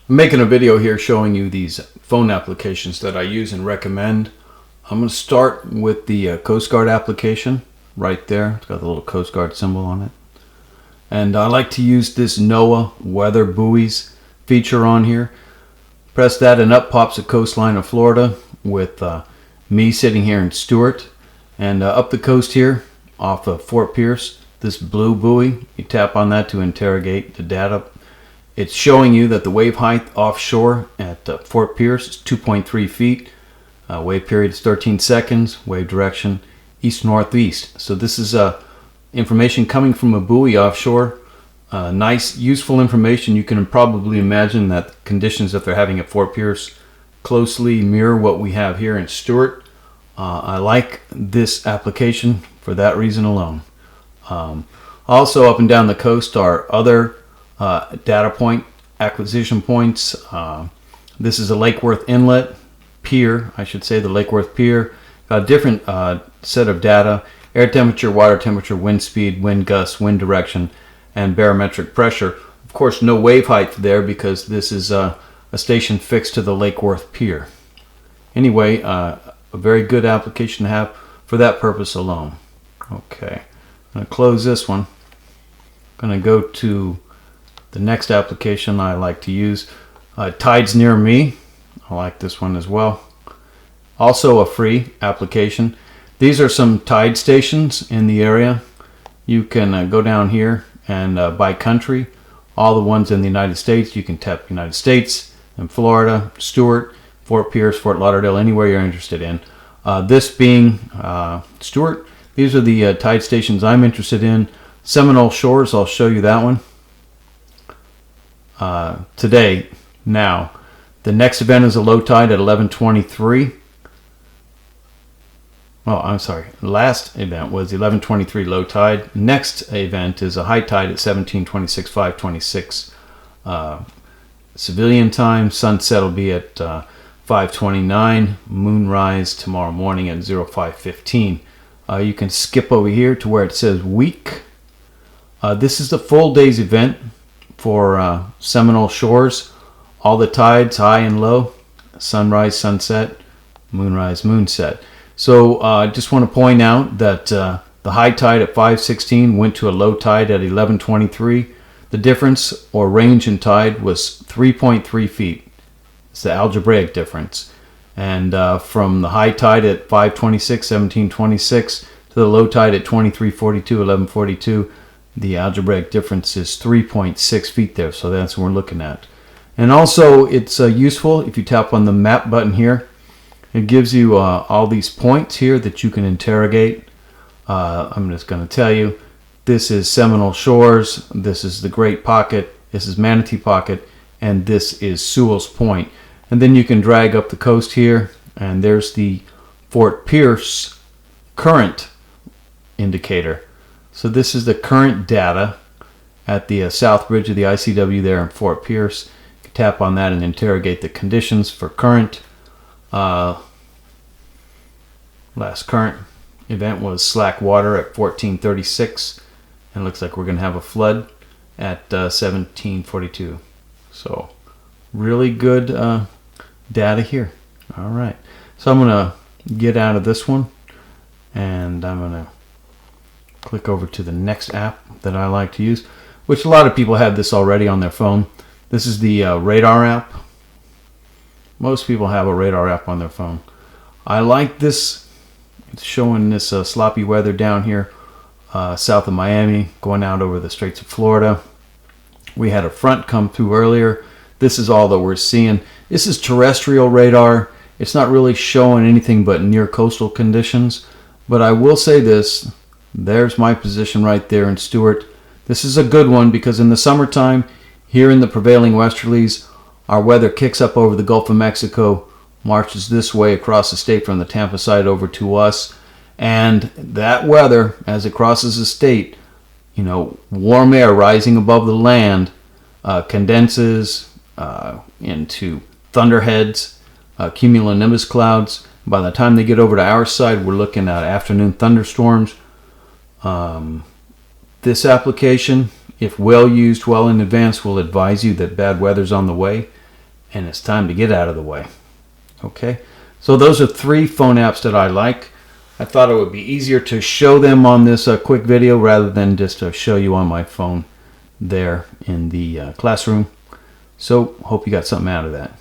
I'm making a video here showing you these phone applications that I use and recommend. I'm going to start with the Coast Guard application right there. It's got the little Coast Guard symbol on it. And I like to use this NOAA weather buoys feature on here. Press that and up pops the coastline of Florida with me sitting here in Stuart. And up the coast here off of Fort Pierce, this blue buoy, you tap on that to interrogate the data. It's showing you that the wave height offshore at Fort Pierce is 2.3 feet. Wave period is 13 seconds. Wave direction east-northeast. So this is information coming from a buoy offshore. Nice, useful information. You can probably imagine that the conditions that they're having at Fort Pierce closely mirror what we have here in Stuart. I like this application for that reason alone. Also up and down the coast are other data point acquisition points. This is a Lake Worth inlet pier, I should say, the Lake Worth pier. A different set of data: air temperature, water temperature, wind speed, wind gusts, wind direction, and barometric pressure. Of course, no wave height there because this is a station fixed to the Lake Worth pier. Anyway, a very good application to have for that purpose alone. Okay, I'm going to close this one. I'm going to go to the next application I like to use. Tides Near Me. I like this one as well. Also a free application. These are some tide stations in the area. You can go down here and by country, all the ones in the United States. You can tap United States and Florida, Stuart, Fort Pierce, Fort Lauderdale, anywhere you're interested in. This being Stuart. These are the tide stations I'm interested in. Seminole Shores, I'll show you that one. Today, now, the next event is a low tide at 11:23. Oh, I'm sorry. Last event was 11:23 low tide. Next event is a high tide at 17:26, 5:26 civilian time. Sunset will be at 5:29. Moonrise tomorrow morning at 05:15. You can skip over here to where it says week. This is the full day's event for Seminole Shores. All the tides, high and low, sunrise, sunset, moonrise, moonset. So I just want to point out that the high tide at 5:16 went to a low tide at 11:23. The difference or range in tide was 3.3 feet. It's the algebraic difference. And from the high tide at 5:26, 17:26 to the low tide at 23:42, 11:42, the algebraic difference is 3.6 feet there. So that's what we're looking at. And also it's useful if you tap on the map button here. It gives you all these points here that you can interrogate. I'm just going to tell you, this is Seminole Shores, this is the Great Pocket, this is Manatee Pocket, and this is Sewell's Point. And then you can drag up the coast here, and there's the Fort Pierce current indicator. So this is the current data at the south bridge of the ICW there in Fort Pierce. You can tap on that and interrogate the conditions for current. Last current event was slack water at 14:36, and it looks like we're going to have a flood at 17:42. So really good data here. All right, so I'm going to get out of this one, and I'm going to click over to the next app that I like to use, which a lot of people have this already on their phone. This is the radar app. Most people have a radar app on their phone. I like this. It's showing this sloppy weather down here south of Miami, going out over the Straits of Florida. We had a front come through earlier. This is all that we're seeing. This is terrestrial radar. It's not really showing anything but near coastal conditions. But I will say this. There's my position right there in Stuart. This is a good one because in the summertime, here in the prevailing westerlies, our weather kicks up over the Gulf of Mexico, marches this way across the state from the Tampa side over to us. And that weather, as it crosses the state, you know, warm air rising above the land condenses into thunderheads, cumulonimbus clouds. By the time they get over to our side, we're looking at afternoon thunderstorms. This application, if well used well in advance, will advise you that bad weather's on the way. and it's time to get out of the way. Okay, so those are 3 phone apps that I like. I thought it would be easier to show them on this quick video rather than just to show you on my phone there in the classroom. So hope you got something out of that.